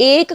1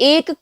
1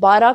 12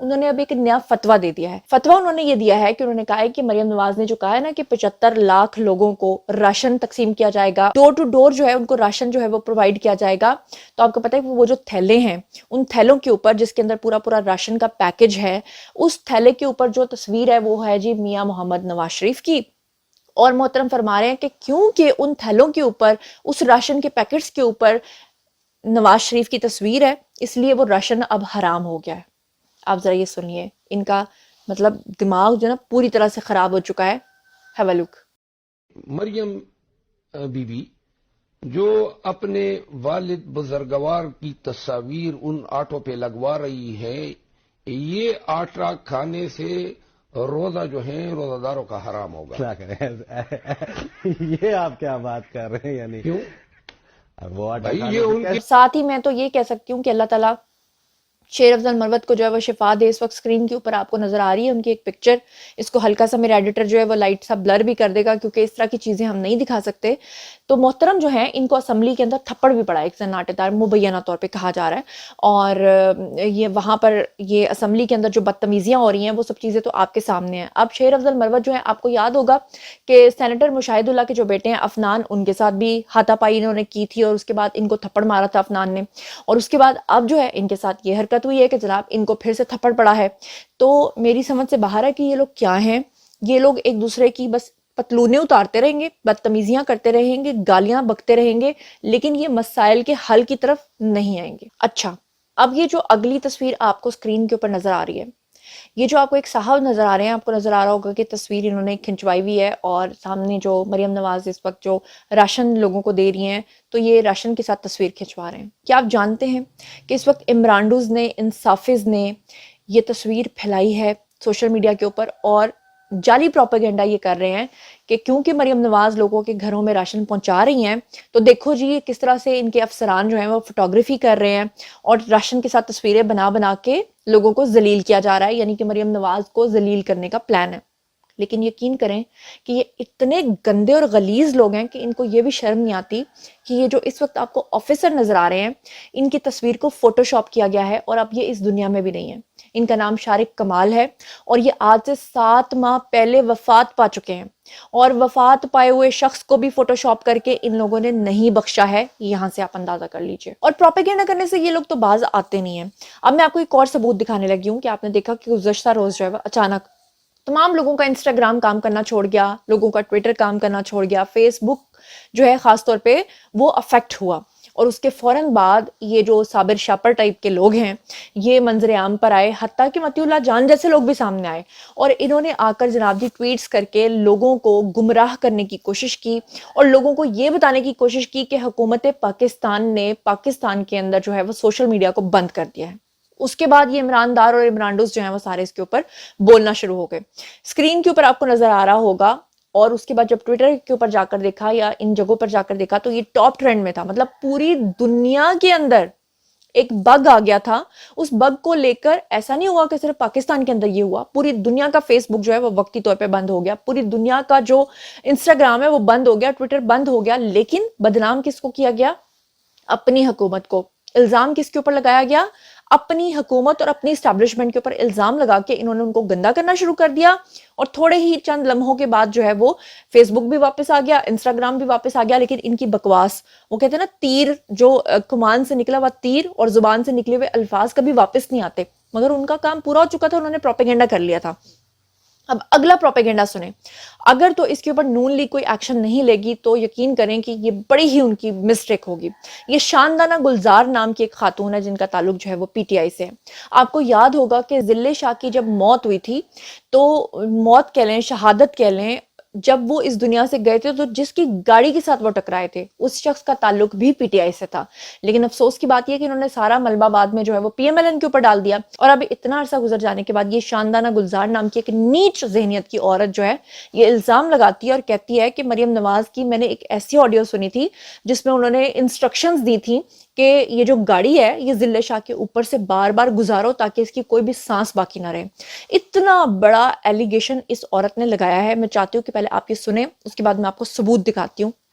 انہوں نے اب ایک نیا فتویٰ دے دیا ہے. فتویٰ انہوں نے یہ دیا ہے کہ انہوں نے کہا ہے کہ مریم نواز نے جو کہا ہے نا کہ 75 لاکھ لوگوں کو راشن تقسیم کیا جائے گا, ڈور ٹو ڈور جو ہے ان کو راشن جو ہے وہ پرووائڈ کیا جائے گا. تو آپ کو پتہ ہے وہ جو تھیلے ہیں, ان تھیلوں کے اوپر جس کے اندر پورا پورا راشن کا پیکج ہے, اس تھیلے کے اوپر جو تصویر ہے وہ ہے جی میاں محمد نواز شریف کی. اور محترم فرما رہے ہیں کہ کیونکہ ان تھیلوں کے اوپر, اس راشن کے پیکٹس کے اوپر نواز شریف کی تصویر ہے, اس لیے وہ راشن اب حرام ہو گیا ہے. آپ ذرا یہ سنیے, ان کا مطلب دماغ جو نا پوری طرح سے خراب ہو چکا ہے. Have a look. مریم بی بی جو اپنے والد بزرگوار کی تصاویر ان آٹوں پہ لگوا رہی ہے, یہ آٹا کھانے سے روزہ جو ہے روزہ داروں کا حرام ہوگا. کیا کریں یہ آپ کیا بات کر رہے ہیں, یعنی کیوں وہ آٹا بھائی, کھانے یہ سے ان کی ساتھ ہی میں تو یہ کہہ سکتی ہوں کہ اللہ تعالیٰ شیر افضل مروت کو جو ہے وہ شفا دے. اس وقت اسکرین کے اوپر آپ کو نظر آ رہی ہے ان کی ایک پکچر. اس کو ہلکا سا میرا ایڈیٹر جو ہے وہ لائٹ سا بلر بھی کر دے گا کیونکہ اس طرح کی چیزیں ہم نہیں دکھا سکتے. تو محترم جو ہیں ان کو اسمبلی کے اندر تھپڑ بھی پڑا, ایک سناٹے دار مبینہ طور پہ کہا جا رہا ہے. اور یہ وہاں پر یہ اسمبلی کے اندر جو بدتمیزیاں ہو رہی ہیں وہ سب چیزیں تو آپ کے سامنے ہیں. اب شیر افضل مروت جو ہے, آپ کو یاد ہوگا کہ سینیٹر مشاہد اللہ کے جو بیٹے ہیں عفنان, ان کے ساتھ بھی ہاتھا پائی انہوں نے کی تھی اور اس کے بعد ان کو تھپڑ مارا تھا عفنان نے. اور اس کے بعد اب جو ہے ان کے ساتھ یہ حرکت ہوئی ہے کہ جناب ان کو پھر سے تھپڑ پڑا ہے. تو میری سمجھ سے باہر ہے کہ یہ لوگ کیا ہیں. یہ لوگ ایک دوسرے کی بس پتلونے اتارتے رہیں گے, بدتمیزیاں کرتے رہیں گے, گالیاں بکتے رہیں گے, لیکن یہ مسائل کے حل کی طرف نہیں آئیں گے. اچھا, اب یہ جو اگلی تصویر آپ کو اسکرین کے اوپر نظر آ رہی ہے, یہ جو آپ کو ایک صاحب نظر آ رہے ہیں, آپ کو نظر آ رہا ہوگا کہ تصویر انہوں نے کھنچوائی ہوئی ہے اور سامنے جو مریم نواز اس وقت جو راشن لوگوں کو دے رہی ہیں تو یہ راشن کے ساتھ تصویر کھنچوا رہے ہیں. کیا آپ جانتے ہیں کہ اس وقت عمرانڈوز نے, انصافز نے یہ تصویر پھیلائی ہے سوشل میڈیا کے اوپر اور جعلی پروپیگنڈا یہ کر رہے ہیں کہ کیونکہ مریم نواز لوگوں کے گھروں میں راشن پہنچا رہی ہیں تو دیکھو جی یہ کس طرح سے ان کے افسران جو ہیں وہ فوٹوگرافی کر رہے ہیں اور راشن کے ساتھ تصویریں بنا بنا کے لوگوں کو ذلیل کیا جا رہا ہے, یعنی کہ مریم نواز کو ذلیل کرنے کا پلان ہے. لیکن یقین کریں کہ یہ اتنے گندے اور غلیظ لوگ ہیں کہ ان کو یہ بھی شرم نہیں آتی کہ یہ جو اس وقت آپ کو آفیسر نظر آ رہے ہیں ان کی تصویر کو فوٹو شاپ کیا گیا ہے اور اب یہ اس دنیا میں بھی نہیں ہے. ان کا نام شارق کمال ہے اور یہ آج سے 7 ماہ پہلے وفات پا چکے ہیں اور وفات پائے ہوئے شخص کو بھی فوٹو شاپ کر کے ان لوگوں نے نہیں بخشا ہے. یہاں سے آپ اندازہ کر لیجئے. اور پروپیگنڈا کرنے سے یہ لوگ تو باز آتے نہیں ہیں. اب میں آپ کو ایک اور ثبوت دکھانے لگی ہوں کہ آپ نے دیکھا کہ گزشتہ روز جو ہے اچانک تمام لوگوں کا انسٹاگرام کام کرنا چھوڑ گیا, لوگوں کا ٹویٹر کام کرنا چھوڑ گیا, فیس بک جو ہے خاص طور پہ وہ افیکٹ ہوا اور اس کے فوراً بعد یہ جو صابر شاپر ٹائپ کے لوگ ہیں یہ منظر عام پر آئے, حتیٰ کہ مطیع اللہ جان جیسے لوگ بھی سامنے آئے اور انہوں نے آ کر جناب جی ٹویٹس کر کے لوگوں کو گمراہ کرنے کی کوشش کی اور لوگوں کو یہ بتانے کی کوشش کی کہ حکومت پاکستان نے پاکستان کے اندر جو ہے وہ سوشل میڈیا کو بند کر دیا ہے. اس کے بعد یہ عمران دار اور عمرانڈوز جو ہیں وہ سارے اس کے اوپر بولنا شروع ہو گئے. اسکرین کے اوپر آپ کو نظر آ رہا ہوگا اور اس کے بعد جب ٹویٹر کے اوپر جا کر دیکھا یا ان جگہوں پر جا کر دیکھا تو یہ ٹاپ ٹرینڈ میں تھا. مطلب پوری دنیا کے اندر ایک بگ آ گیا تھا. اس بگ کو لے کر ایسا نہیں ہوا کہ صرف پاکستان کے اندر یہ ہوا, پوری دنیا کا فیس بک جو ہے وہ وقتی طور پہ بند ہو گیا, پوری دنیا کا جو انسٹاگرام ہے وہ بند ہو گیا, ٹویٹر بند ہو گیا. لیکن بدنام کس کو کیا گیا؟ اپنی حکومت کو. الزام کس کے اوپر لگایا گیا؟ اپنی حکومت اور اپنی اسٹیبلشمنٹ کے اوپر الزام لگا کے انہوں نے ان کو گندا کرنا شروع کر دیا اور تھوڑے ہی چند لمحوں کے بعد جو ہے وہ فیس بک بھی واپس آ گیا, انسٹاگرام بھی واپس آ گیا. لیکن ان کی بکواس, وہ کہتے ہیں نا تیر جو کمان سے نکلا ہوا تیر اور زبان سے نکلے ہوئے الفاظ کبھی واپس نہیں آتے, مگر ان کا کام پورا ہو چکا تھا, انہوں نے پروپیگنڈا کر لیا تھا. اب اگلا پروپیگنڈا سنیں. اگر تو اس کے اوپر نون لیگ کوئی ایکشن نہیں لے گی تو یقین کریں کہ یہ بڑی ہی ان کی مسٹیک ہوگی. یہ شاندانہ گلزار نام کی ایک خاتون ہے جن کا تعلق جو ہے وہ پی ٹی آئی سے ہے. آپ کو یاد ہوگا کہ ذلے شاہ کی جب موت ہوئی تھی تو موت کہہ لیں, شہادت کہہ لیں, جب وہ اس دنیا سے گئے تھے تو جس کی گاڑی کے ساتھ وہ ٹکرائے تھے اس شخص کا تعلق بھی پی ٹی آئی سے تھا. لیکن افسوس کی بات یہ کہ انہوں نے سارا ملبہ بعد میں جو ہے وہ پی ایم ایل این کے اوپر ڈال دیا اور اب اتنا عرصہ گزر جانے کے بعد یہ شاندانہ گلزار نام کی ایک نیچ ذہنیت کی عورت جو ہے یہ الزام لگاتی ہے اور کہتی ہے کہ مریم نواز کی میں نے ایک ایسی آڈیو سنی تھی جس میں انہوں نے انسٹرکشنز دی تھیں کہ یہ جو گاڑی ہے یہ ذلے شاہ کے اوپر سے بار بار گزارو تاکہ اس کی کوئی بھی سانس باقی نہ رہے. اتنا بڑا ایلیگیشن اس عورت نے لگایا ہے. میں چاہتی ہوں کہ پہلے آپ یہ سنیں, اس کے بعد میں آپ کو ثبوت دکھاتی ہوں.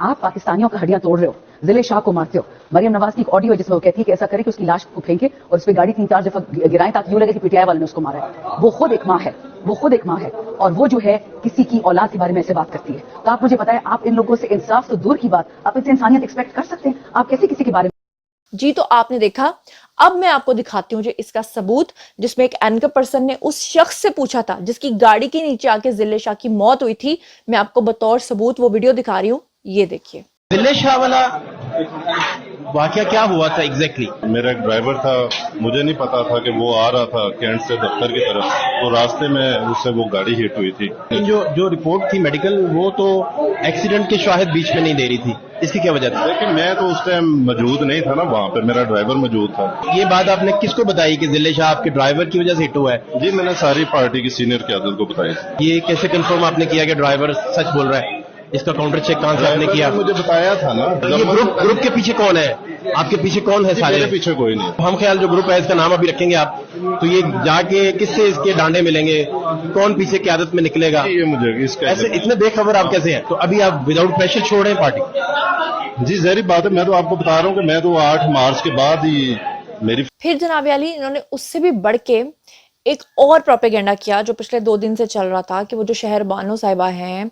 آپ پاکستانیوں کا ہڈیاں توڑ رہے ہو, ضلع شاہ کو مارتے ہو. مریم نواز کی ایک آڈیو ہے جس میں وہ کہتی ہے کہ ایسا کرے کہ اس کی لاش کو پھینکے اور اس پہ گاڑی 3-4 دفعہ گرائیں تاکہ یوں لگے کہ پی ٹی آئی والے نے اس کو مارا ہے. وہ خود ایک ماں ہے, وہ خود ایک ماں ہے, اور وہ جو ہے کسی کی اولاد کے بارے میں ایسے بات کرتی ہے. تو آپ مجھے بتائیں, آپ ان لوگوں سے انصاف تو دور کی بات, آپ ان سے انسانیت ایکسپیکٹ کر سکتے ہیں؟ آپ کیسے کسی کے بارے میں. جی تو آپ نے دیکھا. اب میں آپ کو دکھاتی ہوں جو اس کا ثبوت, جس میں ایک اینکر پرسن نے اس شخص سے پوچھا تھا جس کی گاڑی کے نیچے آ کے ضلع شاہ کی موت ہوئی تھی. میں آپ کو بطور ثبوت وہ ویڈیو دکھا رہی ہوں, یہ دیکھیے. ضلع شاہ والا واقعہ کیا ہوا تھا ایگزیکٹلی؟ میرا ایک ڈرائیور تھا, مجھے نہیں پتا تھا کہ وہ آ رہا تھا کینٹ سے دفتر کی طرف, تو راستے میں اس سے وہ گاڑی ہٹ ہوئی تھی. جو رپورٹ تھی میڈیکل, وہ تو ایکسیڈنٹ کے شواہد بیچ میں نہیں دے رہی تھی, اس کی کیا وجہ تھی؟ لیکن میں تو اس ٹائم موجود نہیں تھا نا وہاں پہ, میرا ڈرائیور موجود تھا. یہ بات آپ نے کس کو بتائی کہ ضلع شاہ آپ کے ڈرائیور کی وجہ سے ہٹ ہوا ہے؟ جی میں نے ساری پارٹی کی سینئر قیادت کو بتائی تھی. یہ کیسے کنفرم آپ نے کیا کہ ڈرائیور سچ بول رہا ہے؟ اس کا کاؤنٹر چیک کہاں سے آپ نے کیا؟ مجھے بتایا تھا نا. یہ گروپ کے پیچھے کون ہے؟ آپ کے پیچھے کون ہے سارے؟ میرے پیچھے کوئی نہیں. ہم خیال جو گروپ ہے اس کا نام ابھی رکھیں گے آپ, تو یہ جا کے کس سے اس کے ڈانڈے ملیں گے, کون پیچھے قیادت میں نکلے گا؟ یہ مجھے اس کا ایسے اتنے بے خبر آپ کیسے ہیں؟ تو ابھی آپ وداؤٹ پریشر چھوڑ رہے ہیں پارٹی؟ جی ظاہری بات ہے, میں تو آپ کو بتا رہا ہوں کہ میں تو 8 مارچ کے بعد ہی میری. پھر جناب علی انہوں نے اس سے بھی بڑھ کے ایک اور پروپیگنڈا کیا جو پچھلے 2 دن سے چل رہا تھا, کہ وہ جو شہر بانو صاحبہ ہیں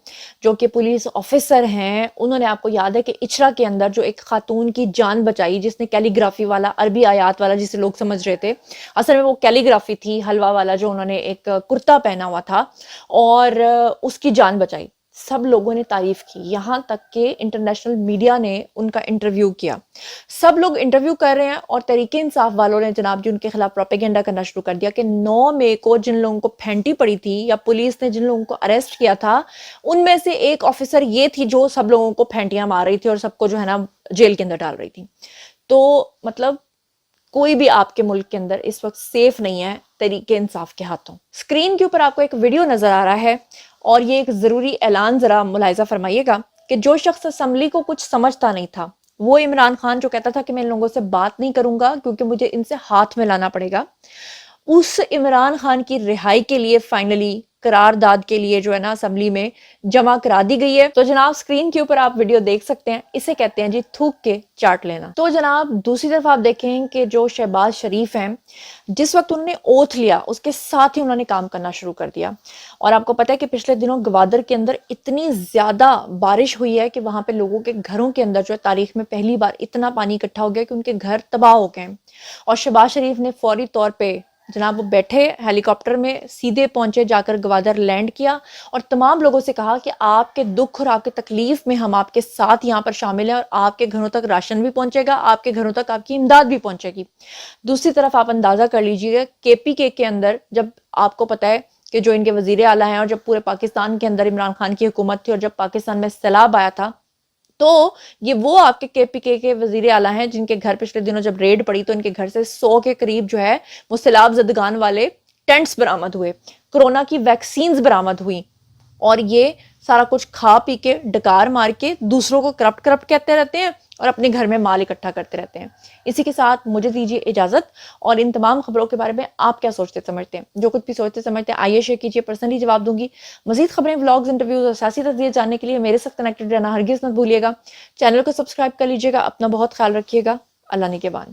جو کہ پولیس آفیسر ہیں, انہوں نے, آپ کو یاد ہے کہ اچرا کے اندر جو ایک خاتون کی جان بچائی جس نے کیلی گرافی والا, عربی آیات والا جسے لوگ سمجھ رہے تھے, اصل میں وہ کیلی گرافی تھی, حلوہ والا جو انہوں نے ایک کرتا پہنا ہوا تھا, اور اس کی جان بچائی. سب لوگوں نے تعریف کی, یہاں تک کہ انٹرنیشنل میڈیا نے ان کا انٹرویو کیا. سب لوگ انٹرویو کر رہے ہیں, اور تحریک انصاف والوں نے جناب جی ان کے خلاف پروپیگنڈا کرنا شروع کر دیا کہ 9 مئی کو جن لوگوں کو پھینٹی پڑی تھی, یا پولیس نے جن لوگوں کو اریسٹ کیا تھا, ان میں سے ایک آفیسر یہ تھی جو سب لوگوں کو پھینٹیاں مار رہی تھی اور سب کو جو ہے نا جیل کے اندر ڈال رہی تھی. تو مطلب کوئی بھی آپ کے ملک کے اندر اس وقت سیف نہیں ہے تحریک انصاف کے ہاتھوں. اسکرین کے اوپر آپ کو ایک ویڈیو نظر آ رہا ہے, اور یہ ایک ضروری اعلان ذرا ملاحظہ فرمائیے گا کہ جو شخص اسمبلی کو کچھ سمجھتا نہیں تھا, وہ عمران خان جو کہتا تھا کہ میں ان لوگوں سے بات نہیں کروں گا کیونکہ مجھے ان سے ہاتھ ملانا پڑے گا, اس عمران خان کی رہائی کے لیے فائنلی قرارداد کے لیے جو ہے نا اسمبلی میں جمع کرا دی گئی ہے. تو جناب اسکرین کے اوپر آپ ویڈیو دیکھ سکتے ہیں, اسے کہتے ہیں جی تھوک کے چاٹ لینا. تو جناب دوسری طرف آپ دیکھیں کہ جو شہباز شریف ہیں, جس وقت انہوں نے اوتھ لیا اس کے ساتھ ہی انہوں نے کام کرنا شروع کر دیا. اور آپ کو پتا ہے کہ پچھلے دنوں گوادر کے اندر اتنی زیادہ بارش ہوئی ہے کہ وہاں پہ لوگوں کے گھروں کے اندر جو ہے تاریخ میں پہلی بار اتنا پانی اکٹھا ہو گیا کہ ان کے گھر تباہ ہو گئے. اور شہباز شریف نے فوری طور پہ جناب وہ بیٹھے ہیلی کاپٹر میں, سیدھے پہنچے, جا کر گوادر لینڈ کیا, اور تمام لوگوں سے کہا کہ آپ کے دکھ اور آپ کے تکلیف میں ہم آپ کے ساتھ یہاں پر شامل ہیں, اور آپ کے گھروں تک راشن بھی پہنچے گا, آپ کے گھروں تک آپ کی امداد بھی پہنچے گی. دوسری طرف آپ اندازہ کر لیجئے کے پی کے اندر, جب آپ کو پتا ہے کہ جو ان کے وزیر اعلیٰ ہیں, اور جب پورے پاکستان کے اندر عمران خان کی حکومت تھی, اور جب پاکستان میں سیلاب آیا تھا, تو یہ وہ آپ کے پی کے وزیر اعلیٰ ہیں جن کے گھر پچھلے دنوں جب ریڈ پڑی تو ان کے گھر سے 100 کے قریب جو ہے وہ سیلاب زدگان والے ٹینٹس برآمد ہوئے, کرونا کی ویکسینز برآمد ہوئی, اور یہ سارا کچھ کھا پی کے ڈکار مار کے دوسروں کو کرپٹ کہتے رہتے ہیں اور اپنے گھر میں مال اکٹھا کرتے رہتے ہیں. اسی کے ساتھ مجھے دیجیے اجازت, اور ان تمام خبروں کے بارے میں آپ کیا سوچتے سمجھتے ہیں, جو کچھ بھی سوچتے سمجھتے ہیں آئیے شیئر کیجیے, پرسنلی جواب دوں گی. مزید خبریں, ولاگز, انٹرویوز اور سیاسی تجزیے جاننے کے لیے میرے ساتھ کنیکٹڈ رہنا ہرگز مت بھولیے گا. چینل کو سبسکرائب کر لیجیے گا. اپنا بہت خیال رکھیے گا. اللہ نگہبان.